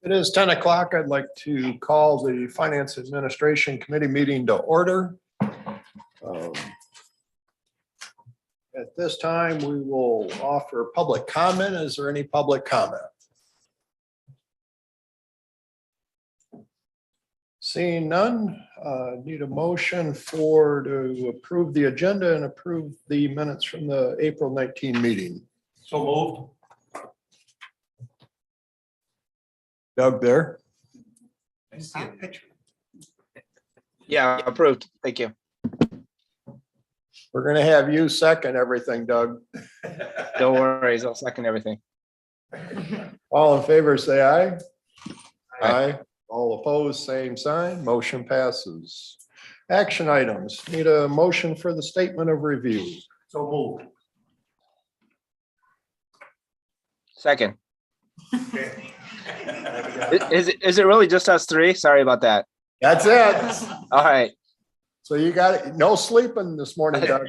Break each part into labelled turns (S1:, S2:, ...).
S1: It is 10 o'clock. I'd like to call the Finance Administration Committee meeting to order. At this time, we will offer public comment. Is there any public comment? Seeing none, need a motion to approve the agenda and approve the minutes from the April 19 meeting.
S2: So moved.
S1: Doug there?
S2: I see a picture.
S3: Yeah, approved. Thank you.
S1: We're gonna have you second everything, Doug.
S3: No worries. I'll second everything.
S1: All in favor, say aye.
S3: Aye.
S1: All opposed, same sign. Motion passes. Action items. Need a motion for the statement of review.
S2: So moved.
S3: Second. Is it really just us three? Sorry about that.
S1: That's it.
S3: All right.
S1: So you got it. No sleeping this morning, Doug.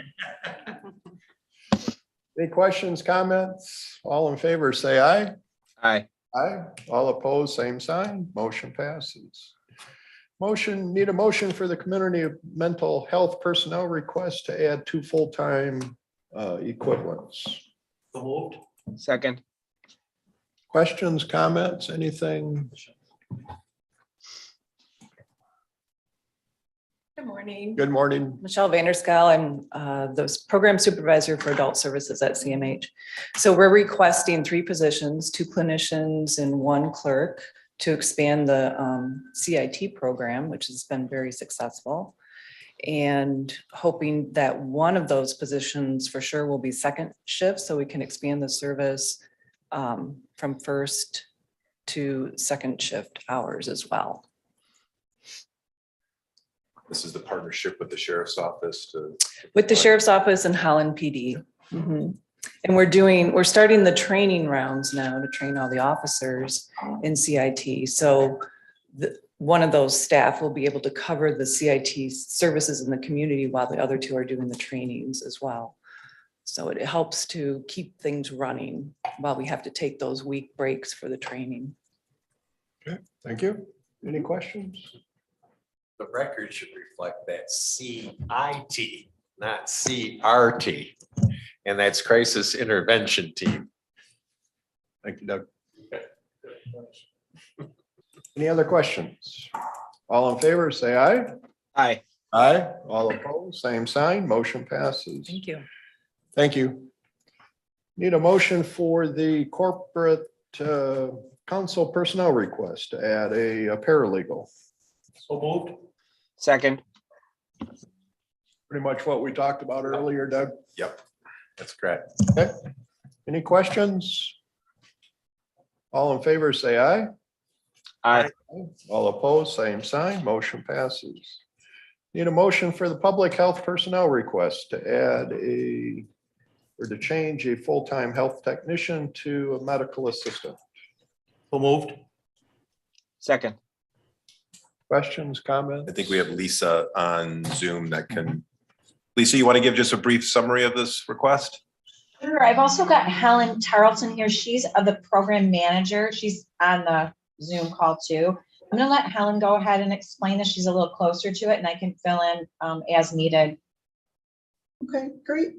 S1: Any questions, comments? All in favor, say aye.
S3: Aye.
S1: Aye. All opposed, same sign. Motion passes. Need a motion for the community mental health personnel request to add 2 full-time equivalents.
S2: So moved.
S3: Second.
S1: Questions, comments, anything?
S4: Good morning.
S1: Good morning.
S4: Michelle Vanderskuil. I'm the program supervisor for adult services at CMH. So we're requesting 3 positions, 2 clinicians and 1 clerk to expand the CIT program, which has been very successful. And hoping that one of those positions for sure will be second shift so we can expand the service from first to second shift hours as well.
S5: This is the partnership with the sheriff's office
S4: With the sheriff's office and Helen PD. Mhm. And we're starting the training rounds now to train all the officers in CIT. So one of those staff will be able to cover the CIT services in the community while the other 2 are doing the trainings as well. So it helps to keep things running while we have to take those week breaks for the training.
S1: Okay, thank you. Any questions?
S6: The record should reflect that CIT, not CRT. And that's Crisis Intervention Team.
S1: Thank you, Doug. Any other questions? All in favor, say aye.
S3: Aye.
S1: Aye. All opposed, same sign. Motion passes.
S4: Thank you.
S1: Thank you. Need a motion for the corporate council personnel request to add a paralegal.
S2: So moved.
S3: Second.
S1: Pretty much what we talked about earlier, Doug.
S5: Yep, that's correct.
S1: Okay. Any questions? All in favor, say aye.
S3: Aye.
S1: All opposed, same sign. Motion passes. Need a motion for the public health personnel request to add to change a full-time health technician to a medical assistant.
S2: So moved.
S3: Second.
S1: Questions, comments?
S5: I think we have Lisa on Zoom that can. Lisa, you want to give just a brief summary of this request?
S7: Sure. I've also got Helen Tarleton here. She's the program manager. She's on the Zoom call too. I'm going to let Helen go ahead and explain this. She's a little closer to it and I can fill in as needed.
S8: Okay, great.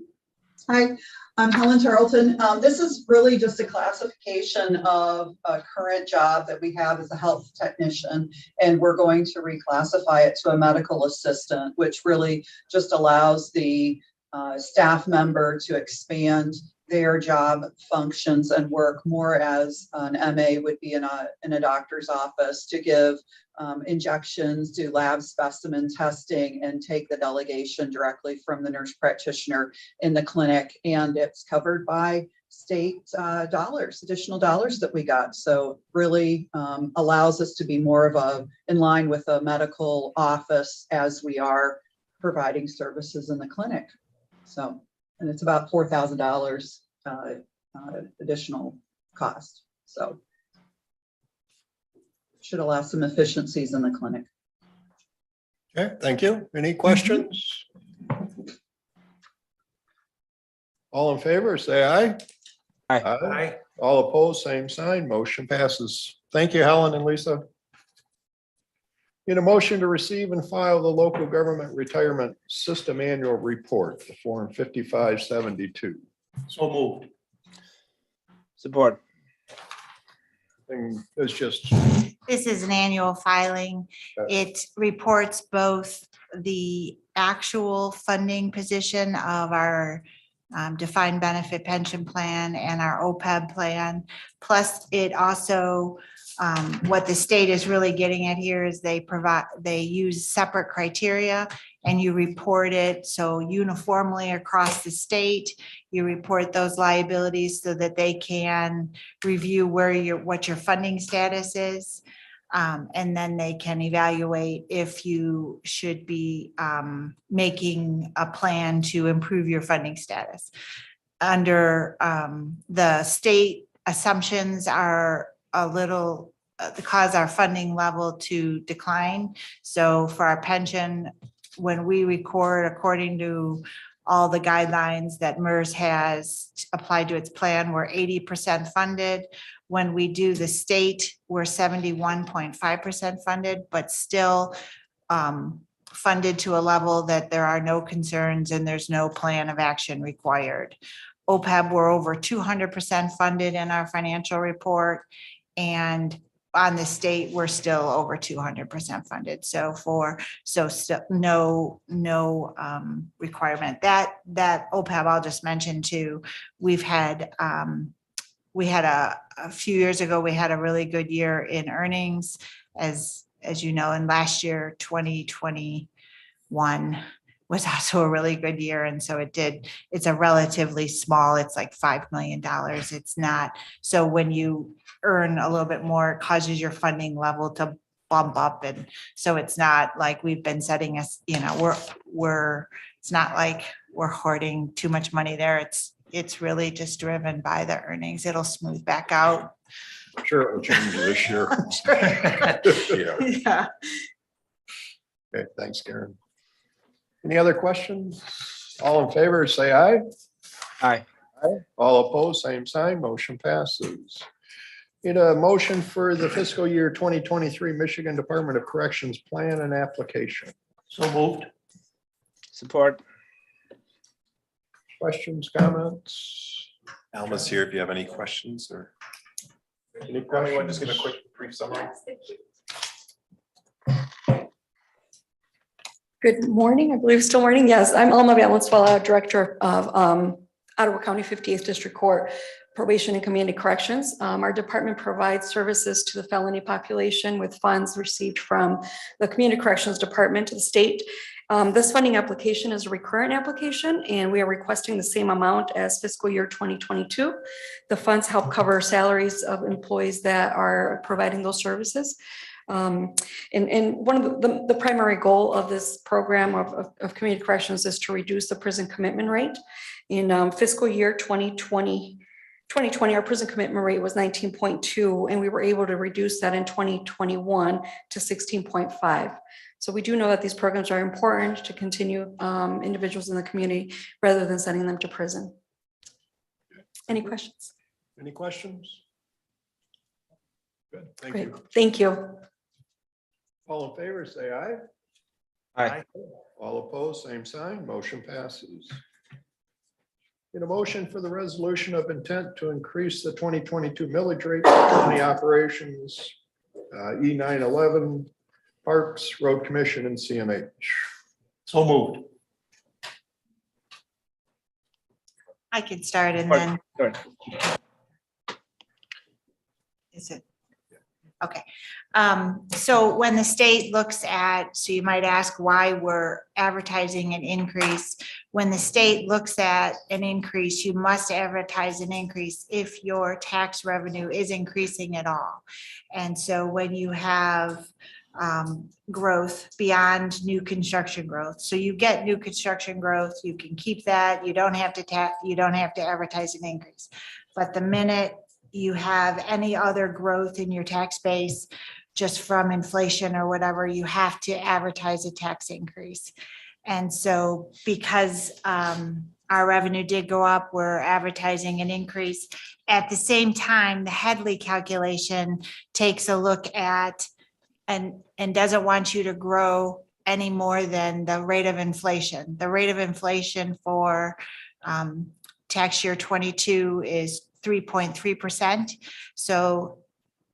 S8: Hi, I'm Helen Tarleton. This is really just a classification of a current job that we have as a health technician, and we're going to reclassify it to a medical assistant, which really just allows the staff member to expand their job functions and work more as an MA would be in a doctor's office to give injections, do lab specimen testing, and take the delegation directly from the nurse practitioner in the clinic. And it's covered by state dollars, additional dollars that we got. So really allows us to be more of in line with a medical office as we are providing services in the clinic. So, and it's about $4,000 additional cost. So should allow some efficiencies in the clinic.
S1: Okay, thank you. Any questions? All in favor, say aye.
S3: Aye.
S1: Aye. All opposed, same sign. Motion passes. Thank you, Helen and Lisa. Need a motion to receive and file the local government retirement system annual report, the Form 5572.
S2: So moved.
S3: Support.
S1: Thing is just,
S9: This is an annual filing. It reports both the actual funding position of our defined benefit pension plan and our OPEB plan. Plus, it also, what the state is really getting at here is they use separate criteria and you report it. So uniformly across the state, you report those liabilities so that they can review what your funding status is. And then they can evaluate if you should be making a plan to improve your funding status. Under the state, assumptions are a little cause our funding level to decline. So for our pension, when we record according to all the guidelines that MERS has applied to its plan, we're 80% funded. When we do the state, we're 71.5% funded, but still funded to a level that there are no concerns and there's no plan of action required. OPEB, we're over 200% funded in our financial report. And on the state, we're still over 200% funded. So no requirement. That OPEB, I'll just mention too, we had a few years ago, we had a really good year in earnings, as you know, and last year, 2021 was also a really good year. And so it's a relatively small, it's like $5 million. It's not, so when you earn a little bit more, it causes your funding level to bump up. And so it's not like we've been setting us, it's not like we're hoarding too much money there. It's really just driven by the earnings. It'll smooth back out.
S1: I'm sure it will change this year.
S9: Yeah.
S1: Okay, thanks, Karen. Any other questions? All in favor, say aye.
S3: Aye.
S1: All opposed, same sign. Motion passes. Need a motion for the fiscal year 2023 Michigan Department of Corrections plan and application.
S2: So moved.
S3: Support.
S1: Questions, comments?
S5: Alma's here if you have any questions or.
S1: Any
S5: Anyone just
S1: questions?
S5: give a quick brief summary?
S10: Good morning, I believe it's still morning. Yes, I'm Alma Valenzuela, Director of Ottawa County 58th District Court Probation and Community Corrections. Our department provides services to the felony population with funds received from the Community Corrections Department to the state. This funding application is a recurrent application, and we are requesting the same amount as fiscal year 2022. The funds help cover salaries of employees that are providing those services. And one of the primary goal of this program of community corrections is to reduce the prison commitment rate. In fiscal year 2020, our prison commitment rate was 19.2, and we were able to reduce that in 2021 to 16.5. So we do know that these programs are important to continue individuals in the community rather than sending them to prison. Any questions?
S1: Any questions? Good, thank
S10: Great,
S1: you.
S10: thank you.
S1: All in favor, say aye.
S3: Aye.
S1: All opposed, same sign. Motion passes. In a motion for the resolution of intent to increase the 2022 millage rate for county operations, E911, Parks, Road Commission, and CMH.
S2: So moved.
S9: I could start and then.
S3: Sure.
S9: Is it? Okay. So when the state looks at, so you might ask why we're advertising an increase. When the state looks at an increase, you must advertise an increase if your tax revenue is increasing at all. And so when you have growth beyond new construction growth, so you get new construction growth, you can keep that. You don't have to advertise an increase. But the minute you have any other growth in your tax base, just from inflation or whatever, you have to advertise a tax increase. And so because our our revenue did go up. We're advertising an increase. At the same time, the Headley calculation takes a look at and doesn't want you to grow any more than the rate of inflation. The rate of inflation for tax year 22 is 3.3%. So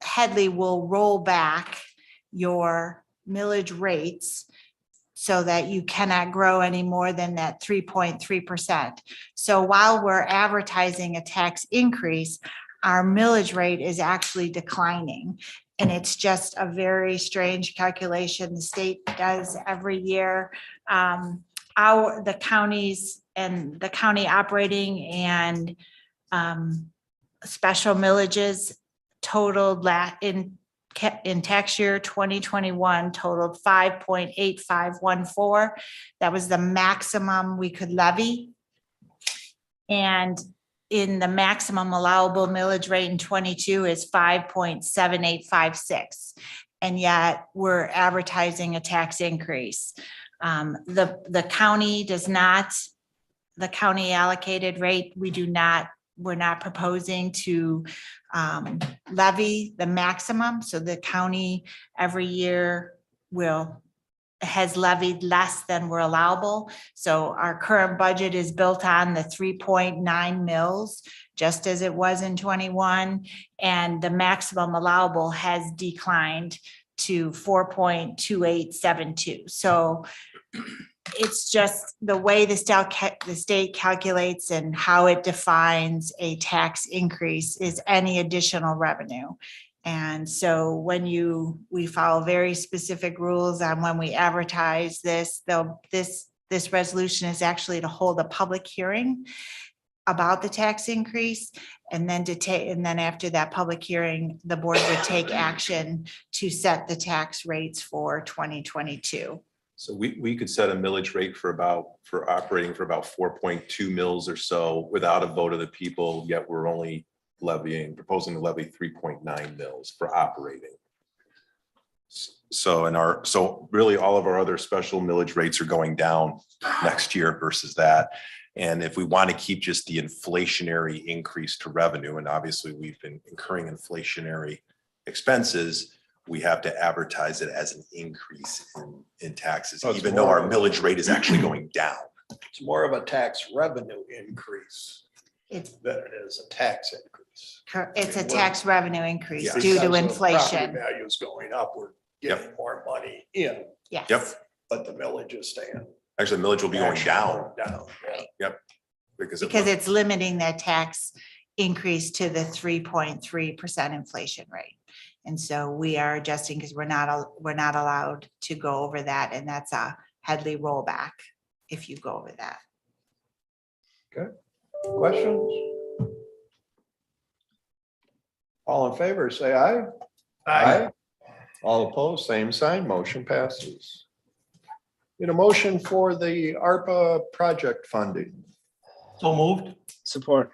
S9: Headley will roll back your millage rates so that you cannot grow any more than that 3.3%. So while we're advertising a tax increase, our millage rate is actually declining. And it's just a very strange calculation the state does every year. The counties and the county operating and special millages totaled in tax year 2021 totaled 5.8514. That was the maximum we could levy. And in the maximum allowable millage rate in 22 is 5.7856. And yet we're advertising a tax increase. The county does not, the county allocated rate, we're not proposing to levy the maximum. So the county every year has levied less than we're allowable. So our current budget is built on the 3.9 mils, just as it was in 21. And the maximum allowable has declined to 4.2872. So it's just the way the state calculates and how it defines a tax increase is any additional revenue. And so when we follow very specific rules on when we advertise this, this resolution is actually to hold a public hearing about the tax increase. And then after that public hearing, the board would take action to set the tax rates for 2022.
S5: So we could set a millage rate for operating for about 4.2 mils or so without a vote of the people, yet we're only proposing to levy 3.9 mils for operating. So really all of our other special millage rates are going down next year versus that. And if we want to keep just the inflationary increase to revenue, and obviously we've been incurring inflationary expenses, we have to advertise it as an increase in taxes, even though our millage rate is actually going down.
S1: It's more of a tax revenue increase than it is a tax increase.
S9: It's a tax revenue increase
S5: Yeah.
S9: due to
S1: Because of
S9: inflation.
S1: property values going up, we're getting more money in,
S9: Yes.
S5: Yep.
S1: but the millage is staying.
S5: Actually, millage will be going down.
S1: Down.
S5: Yep. Because
S9: It's limiting that tax increase to the 3.3% inflation rate. And so we are adjusting because we're not allowed to go over that. And that's a Headley rollback if you go over that.
S1: Questions? All in favor, say aye. Aye. All opposed, same sign, motion passes. Need a motion for the ARPA project funding.
S2: So moved.
S3: Support.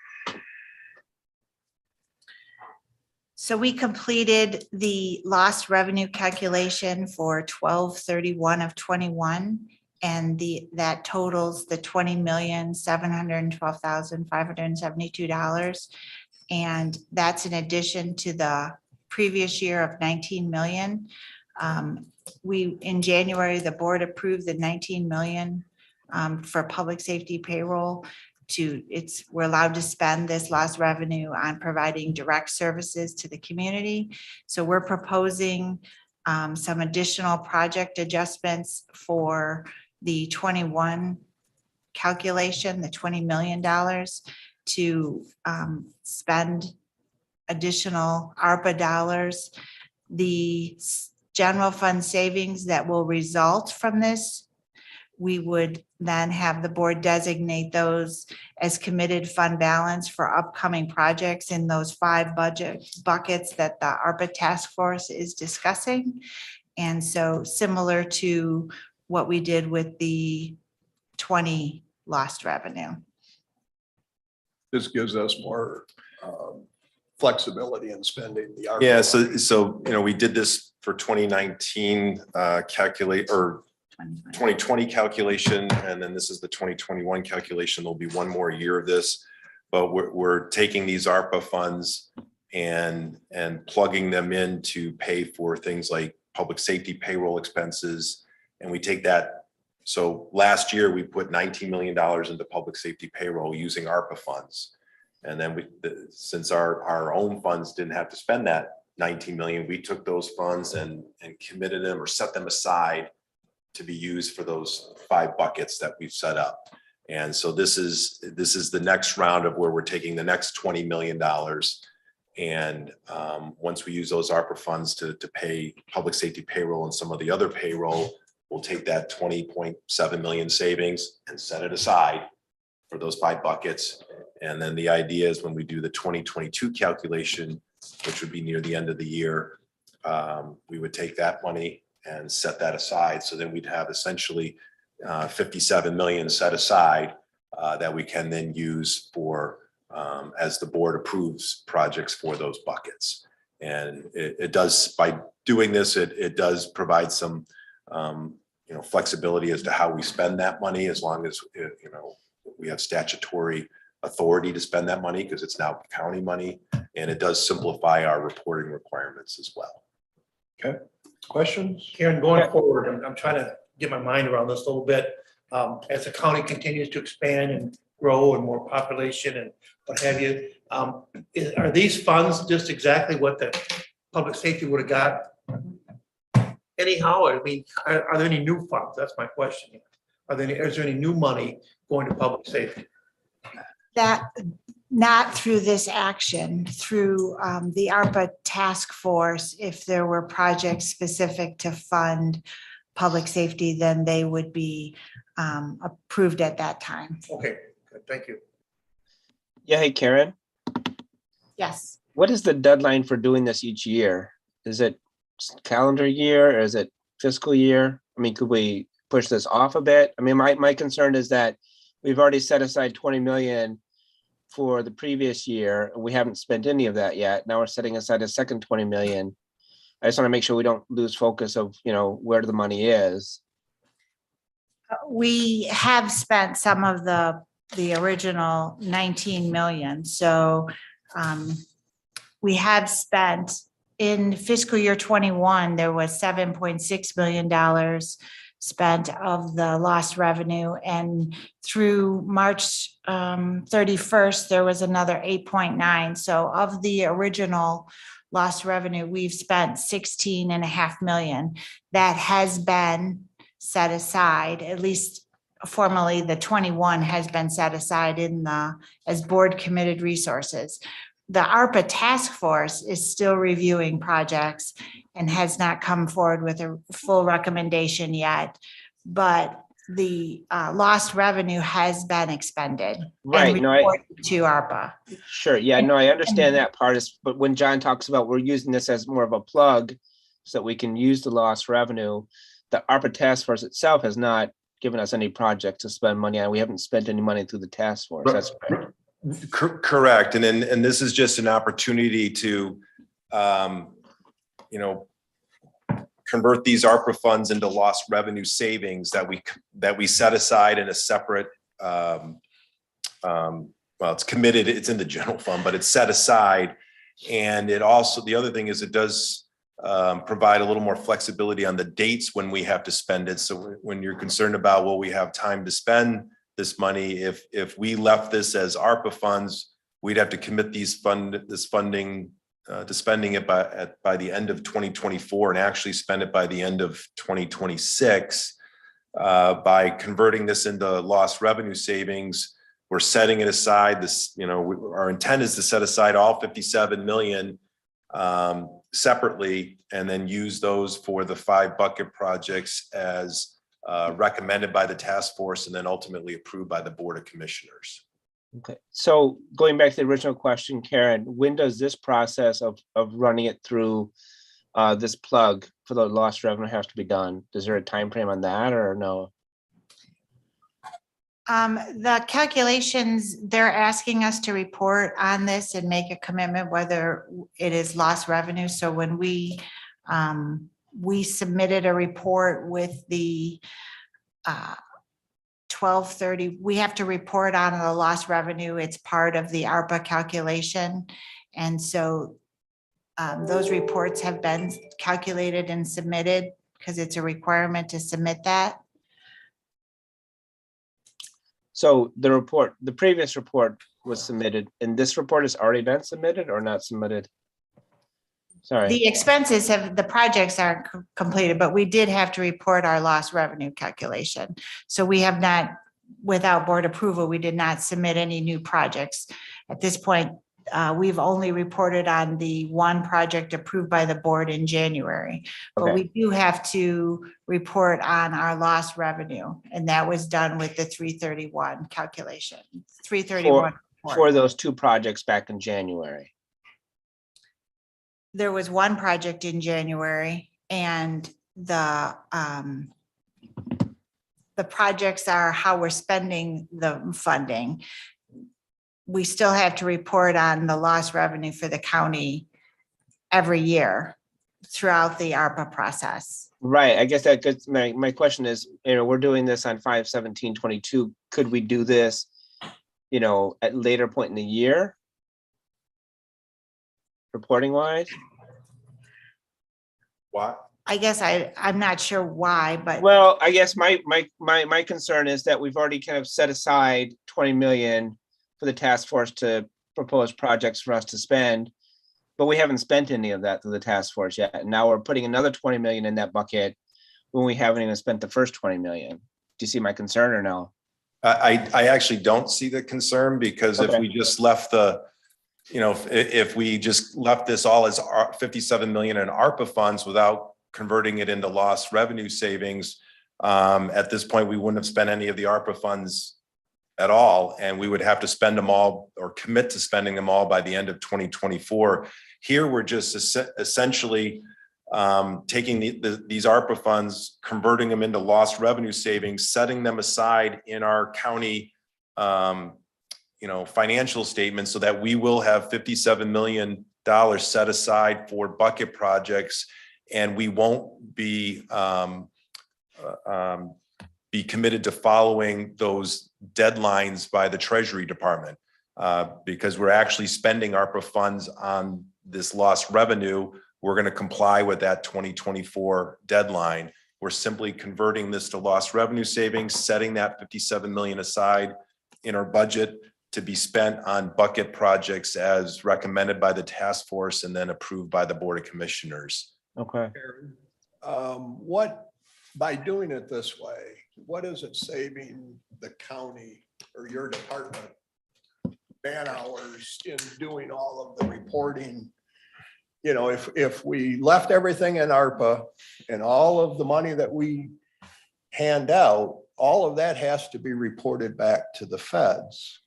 S9: So we completed the lost revenue calculation for 12/31 of 21. And that totals the $20,712,572. And that's in addition to the previous year of 19 million. In January, the board approved the 19 million for public safety payroll. We're allowed to spend this lost revenue on providing direct services to the community. So we're proposing some additional project adjustments for the 21 calculation, the $20 million to spend additional ARPA dollars. The general fund savings that will result from this, we would then have the board designate those as committed fund balance for upcoming projects in those 5 budget buckets that the ARPA task force is discussing. And so similar to what we did with the 20 lost revenue.
S1: This gives us more flexibility in spending the ARPA.
S5: Yeah, so we did this for 2019 calculate or 2020 calculation, and then this is the 2021 calculation. There'll be one more year of this, but we're taking these ARPA funds and plugging them in to pay for things like public safety payroll expenses. And we take that. So last year we put $19 million into public safety payroll using ARPA funds. And then since our own funds didn't have to spend that 19 million, we took those funds and committed them or set them aside to be used for those 5 buckets that we've set up. And so this is the next round of where we're taking the next $20 million. And once we use those ARPA funds to pay public safety payroll and some of the other payroll, we'll take that 20.7 million savings and set it aside for those 5 buckets. And then the idea is when we do the 2022 calculation, which would be near the end of the year, we would take that money and set that aside. So then we'd have essentially 57 million set aside that we can then use for, as the board approves projects for those buckets. And it does, by doing this, it does provide some flexibility as to how we spend that money, as long as we have statutory authority to spend that money, because it's now county money, and it does simplify our reporting requirements as well.
S1: Okay, questions?
S2: Karen, going forward, I'm trying to get my mind around this a little bit. As the county continues to expand and grow and more population and what have you, are these funds just exactly what the public safety would have got anyhow? I mean, are there any new funds? That's my question. Is there any new money going to public safety?
S9: That, not through this action, through the ARPA task force. If there were projects specific to fund public safety, then they would be approved at that time.
S2: Okay, good, thank you.
S3: Yeah, hey, Karen,
S9: Yes.
S3: what is the deadline for doing this each year? Is it calendar year or is it fiscal year? I mean, could we push this off a bit? I mean, my concern is that we've already set aside 20 million for the previous year, and we haven't spent any of that yet. Now we're setting aside a second 20 million. I just want to make sure we don't lose focus of, where the money is.
S9: We have spent some of the original 19 million. So we have spent in fiscal year 21, there was $7.6 million spent of the lost revenue. And through March 31st, there was another 8.9. So of the original lost revenue, we've spent 16.5 million. That has been set aside, at least formally, the 21 has been set aside as board committed resources. The ARPA task force is still reviewing projects and has not come forward with a full recommendation yet, but the lost revenue has been expended.
S3: Right.
S9: And
S3: No,
S9: reported to ARPA.
S3: Sure. Yeah, no, I understand that part but when John talks about we're using this as more of a plug so that we can use the lost revenue, the ARPA task force itself has not given us any project to spend money on. We haven't spent any money through the task force. That's correct.
S5: Correct. And this is just an opportunity to, convert these ARPA funds into lost revenue savings that we set aside in a separate, it's committed, it's in the general fund, but it's set aside. And it also, the other thing is it does provide a little more flexibility on the dates when we have to spend it. So when you're concerned about, will we have time to spend this money, if we left this as ARPA funds, we'd have to commit this funding to spending it by the end of 2024 and actually spend it by the end of 2026. By converting this into lost revenue savings, we're setting it aside. Our intent is to set aside all 57 million separately and then use those for the 5 bucket projects as recommended by the task force and then ultimately approved by the Board of Commissioners.
S3: Okay. So going back to the original question, Karen, when does this process of running it through this plug for the lost revenue have to be done? Is there a time frame on that or no?
S9: The calculations, they're asking us to report on this and make a commitment whether it is lost revenue. So when we We submitted a report with the 1230. We have to report on the lost revenue. It's part of the ARPA calculation. And so those reports have been calculated and submitted because it's a requirement to submit that.
S3: So the previous report was submitted, and this report has already been submitted or not submitted? Sorry.
S9: The expenses the projects aren't completed, but we did have to report our lost revenue calculation. So we have not, without board approval, we did not submit any new projects. At this point, we've only reported on the one project approved by the board in January. But
S3: Okay.
S9: we do have to report on our lost revenue, and that was done with the 331 calculation, 331.
S3: For those two projects back in January.
S9: There was one project in January, and the projects are how we're spending the funding. We still have to report on the lost revenue for the county every year throughout the ARPA process.
S3: Right, I guess that gets, my question is, we're doing this on 5/17/22. Could we do this, at later point in the year? Reporting wise?
S5: Why?
S9: I guess I'm not sure why, but
S3: Well, I guess my concern is that we've already kind of set aside 20 million for the task force to propose projects for us to spend, but we haven't spent any of that through the task force yet. And now we're putting another 20 million in that bucket when we haven't even spent the first 20 million. Do you see my concern or no?
S5: I actually don't see the concern, because if
S3: Okay.
S5: we just left if we just left this all as 57 million in ARPA funds without converting it into lost revenue savings, at this point, we wouldn't have spent any of the ARPA funds at all, and we would have to spend them all or commit to spending them all by the end of 2024. Here, we're just essentially taking these ARPA funds, converting them into lost revenue savings, setting them aside in our county financial statements, so that we will have $57 million set aside for bucket projects, and we won't be committed to following those deadlines by the Treasury Department, because we're actually spending ARPA funds on this lost revenue. We're going to comply with that 2024 deadline. We're simply converting this to lost revenue savings, setting that 57 million aside in our budget to be spent on bucket projects as recommended by the task force and then approved by the Board of Commissioners.
S3: Okay.
S1: By doing it this way, what is it saving the county or your department man hours in doing all of the reporting? If we left everything in ARPA and all of the money that we hand out, all of that has to be reported back to the feds.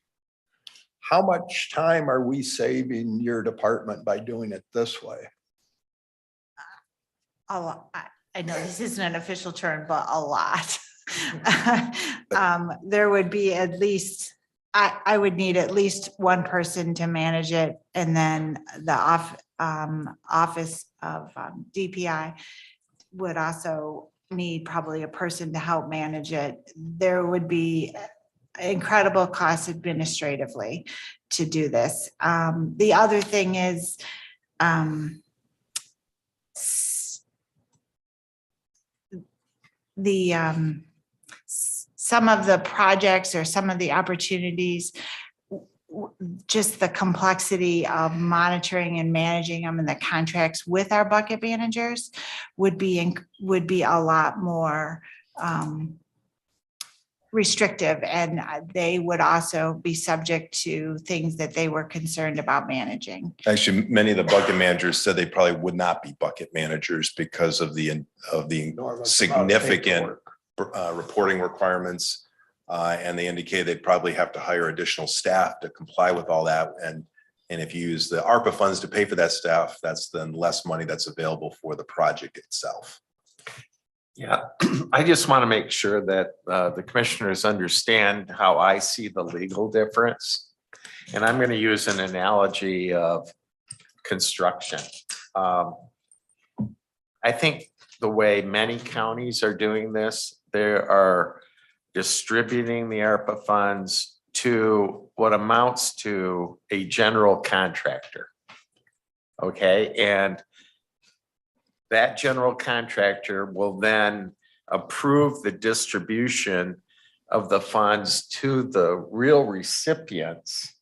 S1: How much time are we saving your department by doing it this way?
S9: I know this isn't an official term, but a lot. There would be at least, I would need at least one person to manage it, and then the office of DPI would also need probably a person to help manage it. There would be incredible costs administratively to do this. The other thing is, some of the projects or some of the opportunities, just the complexity of monitoring and managing them and the contracts with our bucket managers would be a lot more restrictive, and they would also be subject to things that they were concerned about managing.
S5: Actually, many of the bucket managers said they probably would not be bucket managers because of the significant reporting requirements. And they indicated they'd probably have to hire additional staff to comply with all that. And if you use the ARPA funds to pay for that staff, that's then less money that's available for the project itself.
S6: Yeah, I just want to make sure that the commissioners understand how I see the legal difference. And I'm going to use an analogy of construction. I think the way many counties are doing this. They are distributing the ARPA funds to what amounts to a general contractor. Okay, and that general contractor will then approve the distribution of the funds to the real recipients.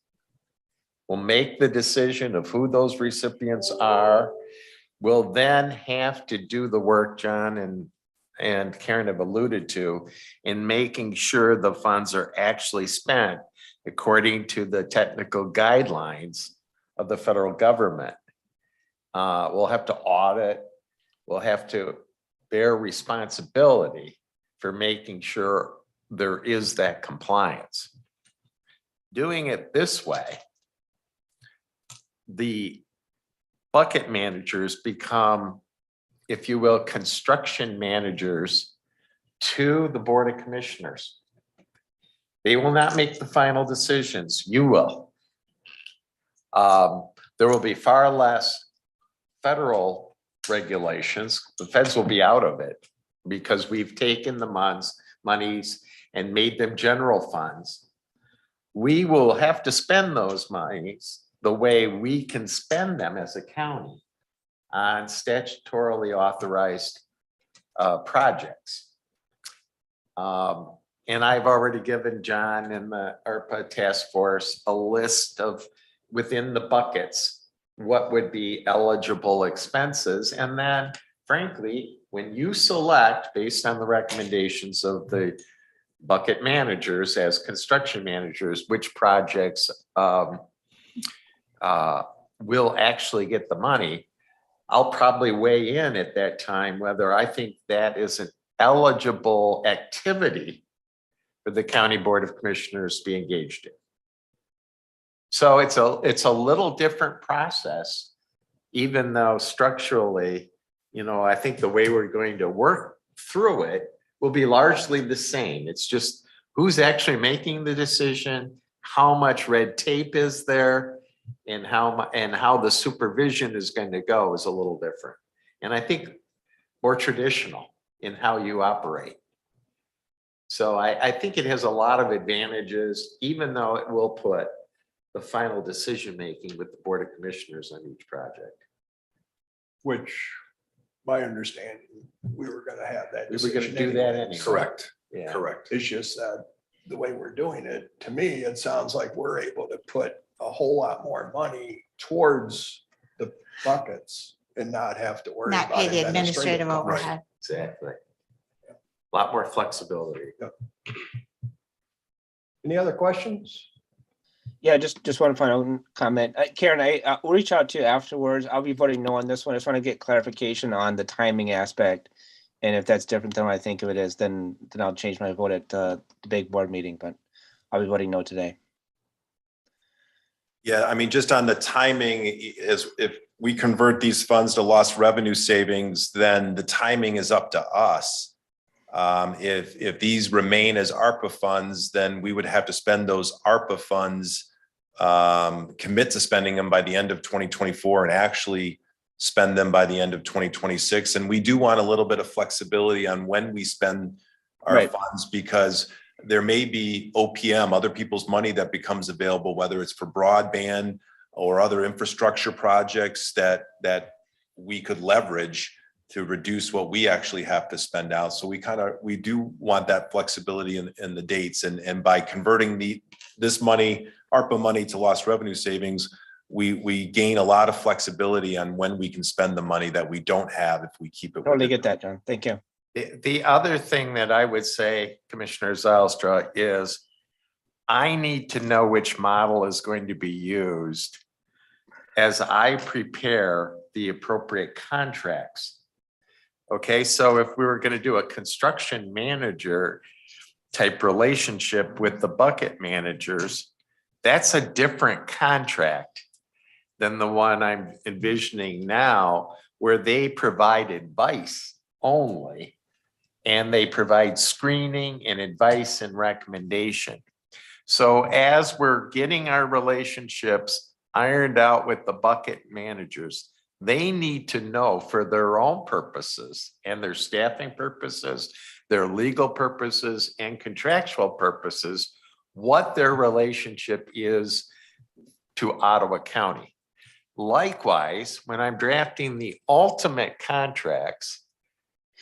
S6: Will make the decision of who those recipients are. Will then have to do the work John and Karen have alluded to in making sure the funds are actually spent according to the technical guidelines of the federal government. We'll have to audit. We'll have to bear responsibility for making sure there is that compliance. Doing it this way, the bucket managers become, if you will, construction managers to the Board of Commissioners. They will not make the final decisions. You will. There will be far less federal regulations. The feds will be out of it because we've taken the monies and made them general funds. We will have to spend those monies the way we can spend them as a county on statutorily authorized projects. And I've already given John and the ARPA task force a list of within the buckets, what would be eligible expenses. And then frankly, when you select based on the recommendations of the bucket managers as construction managers, which projects will actually get the money, I'll probably weigh in at that time whether I think that is an eligible activity for the County Board of Commissioners to be engaged in. So it's a little different process, even though structurally, you know, I think the way we're going to work through it will be largely the same. It's just who's actually making the decision, how much red tape is there, and how the supervision is going to go is a little different. And I think more traditional in how you operate. So I think it has a lot of advantages, even though it will put the final decision-making with the Board of Commissioners on each project.
S1: Which, my understanding, we were gonna have that.
S6: We were gonna
S1: decision
S6: do that
S1: anyway.
S6: anyway.
S5: Correct,
S6: Yeah.
S5: correct.
S1: It's just that the way we're doing it, to me, it sounds like we're able to put a whole lot more money towards the buckets and not have to worry
S9: Not
S1: about
S9: pay the administrative
S1: costs.
S9: overhead.
S6: Exactly. A lot more flexibility.
S1: Any other questions?
S3: Yeah, just one final comment. Karen, I'll reach out to you afterwards. I'll be voting no on this one. I just want to get clarification on the timing aspect. And if that's different than what I think of it is, then I'll change my vote at the big board meeting, but I'll be voting no today.
S5: Yeah, I mean, just on the timing, is if we convert these funds to lost revenue savings, then the timing is up to us. If these remain as ARPA funds, then we would have to spend those ARPA funds, commit to spending them by the end of 2024 and actually spend them by the end of 2026. And we do want a little bit of flexibility on when we spend our funds, because there may be OPM, other people's money that becomes available, whether it's for broadband or other infrastructure projects that we could leverage to reduce what we actually have to spend out. So we do want that flexibility in the dates, and by converting this money, ARPA money, to lost revenue savings, we gain a lot of flexibility on when we can spend the money that we don't have if we keep it.
S3: Totally get that, John. Thank you.
S6: The other thing that I would say, Commissioner Zylstra, is I need to know which model is going to be used as I prepare the appropriate contracts. Okay, so if we were going to do a construction manager type relationship with the bucket managers, that's a different contract than the one I'm envisioning now, where they provide advice only, and they provide screening and advice and recommendation. So as we're getting our relationships ironed out with the bucket managers, they need to know for their own purposes and their staffing purposes, their legal purposes and contractual purposes, what their relationship is to Ottawa County. Likewise, when I'm drafting the ultimate contracts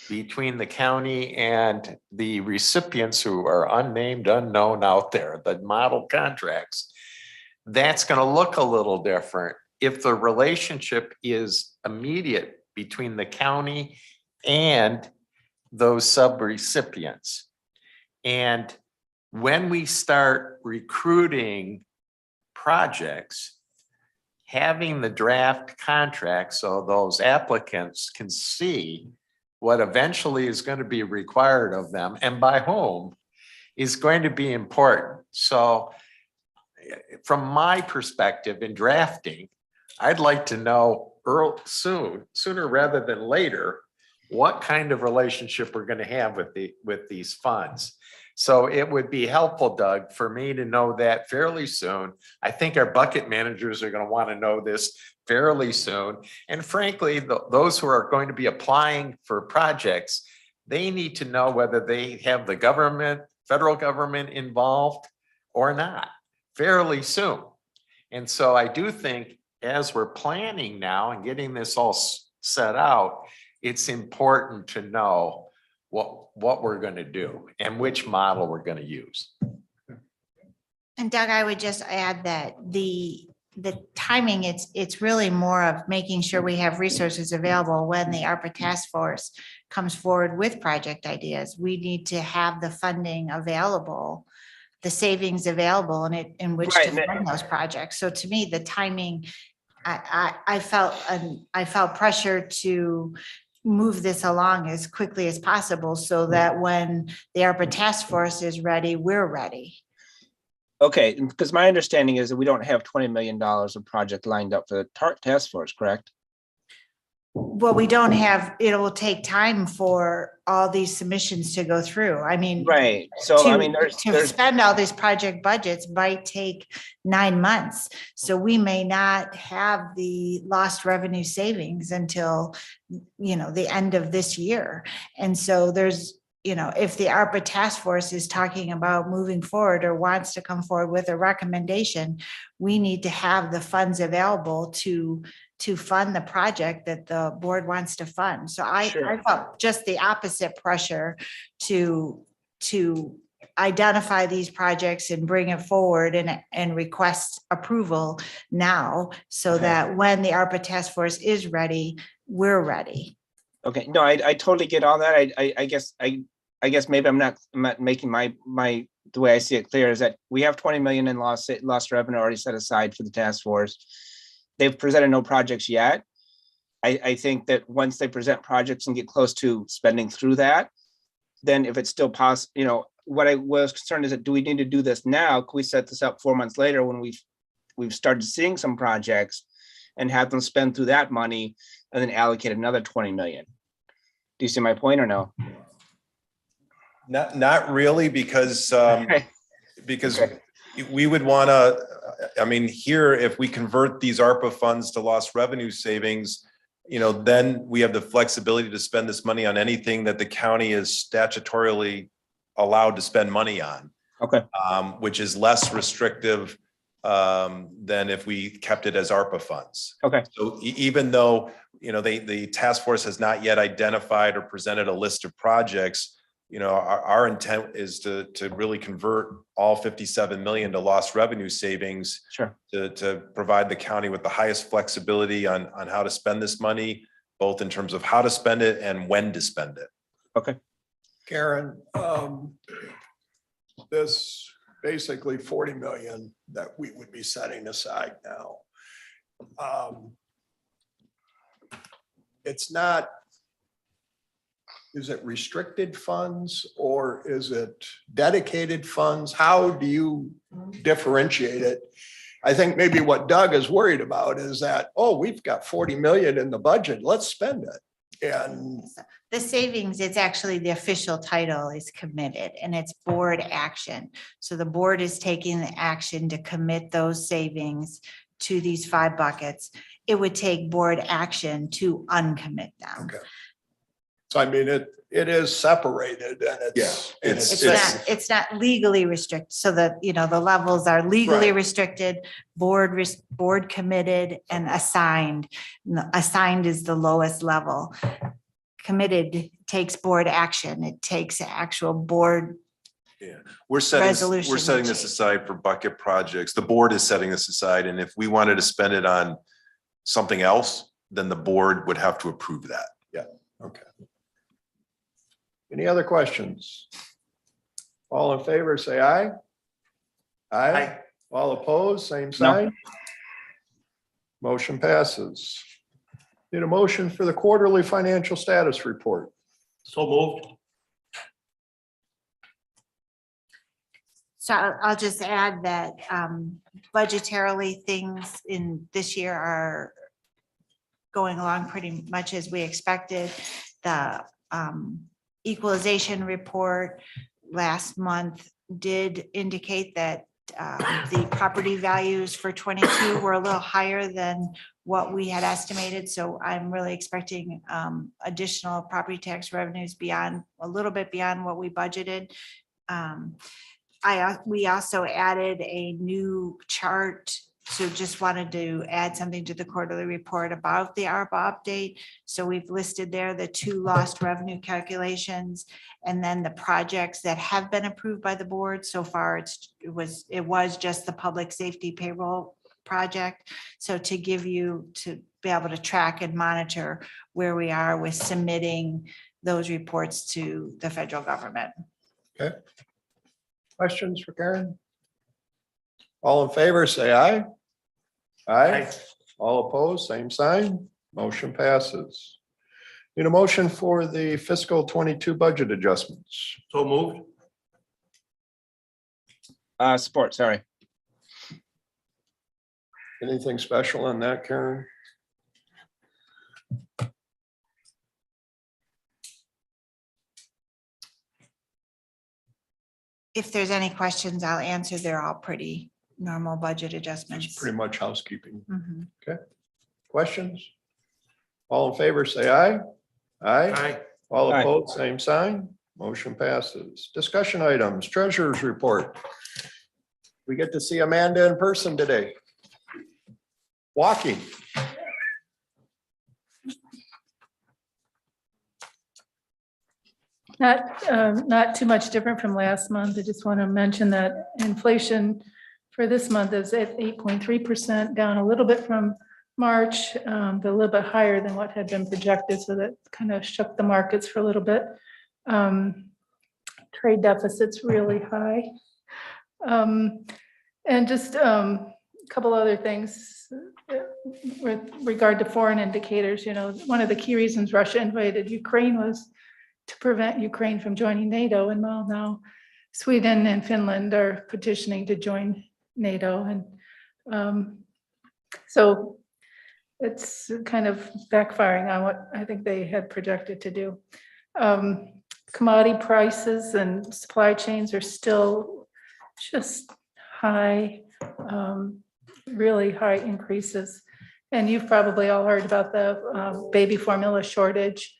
S6: between the county and the recipients who are unnamed, unknown out there, the model contracts, that's going to look a little different if the relationship is immediate between the county and those sub-recipients. And when we start recruiting projects, having the draft contract so those applicants can see what eventually is going to be required of them and by whom is going to be important. So from my perspective in drafting, I'd like to know sooner rather than later, what kind of relationship we're going to have with these funds. So it would be helpful, Doug, for me to know that fairly soon. I think our bucket managers are going to want to know this fairly soon. And frankly, those who are going to be applying for projects, they need to know whether they have the government, federal government involved or not fairly soon. And so I do think as we're planning now and getting this all set out, it's important to know what we're going to do and which model we're going to use.
S9: And Doug, I would just add that the timing, it's really more of making sure we have resources available when the ARPA task force comes forward with project ideas. We need to have the funding available, the savings available in which to fund those projects. So to me, the timing, I felt pressure to move this along as quickly as possible so that when the ARPA task force is ready, we're ready.
S3: Okay, because my understanding is that we don't have $20 million of project lined up for the task force, correct?
S9: Well, we don't have, it will take time for all these submissions to go through. I mean.
S3: Right, so I mean,
S9: To
S3: there's
S9: spend all these project budgets might take 9 months. So we may not have the lost revenue savings until, the end of this year. And so there's, if the ARPA task force is talking about moving forward or wants to come forward with a recommendation, we need to have the funds available to fund the project that the board wants to fund. So I felt just the opposite pressure to identify these projects and bring it forward and request approval now so that when the ARPA task force is ready, we're ready.
S3: okay. No, I totally get all that. I guess maybe I'm not making my the way I see it clear is that we have 20 million in lost revenue already set aside for the task force. They've presented no projects yet. I think that once they present projects and get close to spending through that, then if it's still possible, what I was concerned is that do we need to do this now? Can we set this up 4 months later when we've started seeing some projects and have them spend through that money and then allocate another 20 million? Do you see my point or no?
S5: Not really, because we would want to, here, if we convert these ARPA funds to lost revenue savings, then we have the flexibility to spend this money on anything that the county is statutorily allowed to spend money on.
S3: Okay.
S5: Which is less restrictive than if we kept it as ARPA funds.
S3: Okay.
S5: So even though, the task force has not yet identified or presented a list of projects, our intent is to really convert all 57 million to lost revenue savings.
S3: Sure.
S5: To provide the county with the highest flexibility on how to spend this money, both in terms of how to spend it and when to spend it.
S3: Okay.
S1: Karen, this basically 40 million that we would be setting aside now. It's not, is it restricted funds or is it dedicated funds? How do you differentiate it? I think maybe what Doug is worried about is that, we've got 40 million in the budget, let's spend it. And
S9: the savings, it's actually the official title is committed and it's board action. So the board is taking the action to commit those savings to these 5 buckets. It would take board action to uncommit them.
S1: Okay. So I mean, it is separated and it's.
S5: Yeah,
S1: and
S9: It's not legally restricted, so that, you know, the levels are legally
S1: Right.
S9: restricted, board committed and assigned. Assigned is the lowest level. Committed takes board action. It takes actual board.
S5: We're setting
S9: Resolution
S5: this
S9: change.
S5: aside for bucket projects. The board is setting this aside, and if we wanted to spend it on something else, then the board would have to approve that.
S1: Okay. Any other questions? All in favor, say aye. Aye. All opposed, same sign. Motion passes. Need a motion for the quarterly financial status report.
S2: So moved.
S9: So I'll just add that budgetarily, things in this year are going along pretty much as we expected. The equalization report last month did indicate that the property values for 22 were a little higher than what we had estimated. So I'm really expecting additional property tax revenues a little bit beyond what we budgeted. We also added a new chart. So just wanted to add something to the quarterly report about the ARPA update. So we've listed there the 2 lost revenue calculations and then the projects that have been approved by the board. So far, it was just the public safety payroll project. So to be able to track and monitor where we are with submitting those reports to the federal government.
S1: Okay. Questions for Karen? All in favor, say aye. Aye. All opposed, same sign. Motion passes. Need a motion for the fiscal 22 budget adjustments.
S2: So moved.
S3: Support, sorry.
S1: Anything special in that, Karen?
S9: If there's any questions, I'll answer. They're all pretty normal budget adjustments.
S1: It's pretty much housekeeping.
S9: Mhm.
S1: Questions? All in favor, say aye. Aye.
S2: Aye.
S1: All
S3: Aye.
S1: opposed, same sign. Motion passes. Discussion items, treasurer's report. We get to see Amanda in person today. Walking.
S11: Not too much different from last month. I just want to mention that inflation for this month is at 8.3%, down a little bit from March, but a little bit higher than what had been projected. So that kind of shook the markets for a little bit. Trade deficit's really high. And just a couple other things with regard to foreign indicators. You know, one of the key reasons Russia invaded Ukraine was to prevent Ukraine from joining NATO. And well, now Sweden and Finland are petitioning to join NATO. And so it's kind of backfiring on what I think they had projected to do. Commodity prices and supply chains are still just high, really high increases. And you've probably all heard about the baby formula shortage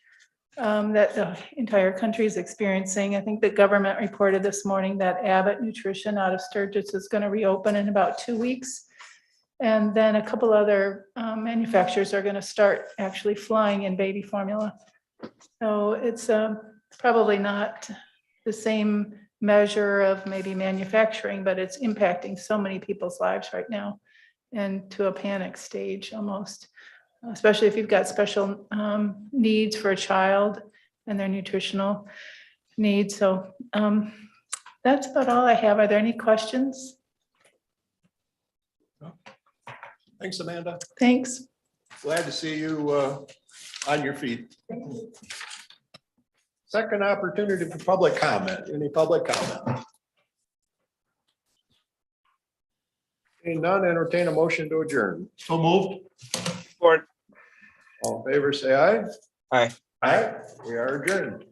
S11: that the entire country is experiencing. I think the government reported this morning that Abbott Nutrition out of Sturgis is going to reopen in about 2 weeks. And then a couple other manufacturers are going to start actually flying in baby formula. So it's probably not the same measure of maybe manufacturing, but it's impacting so many people's lives right now and to a panic stage almost, especially if you've got special needs for a child and their nutritional needs. So that's about all I have. Are there any questions?
S1: Thanks, Amanda.
S11: Thanks.
S1: Glad to see you on your feet. Second opportunity for public comment. Any public comment? Seeing none, entertain a motion to adjourn.
S2: So moved.
S3: Support.
S1: All in favor, say aye.
S3: Aye.
S1: Aye. We are adjourned.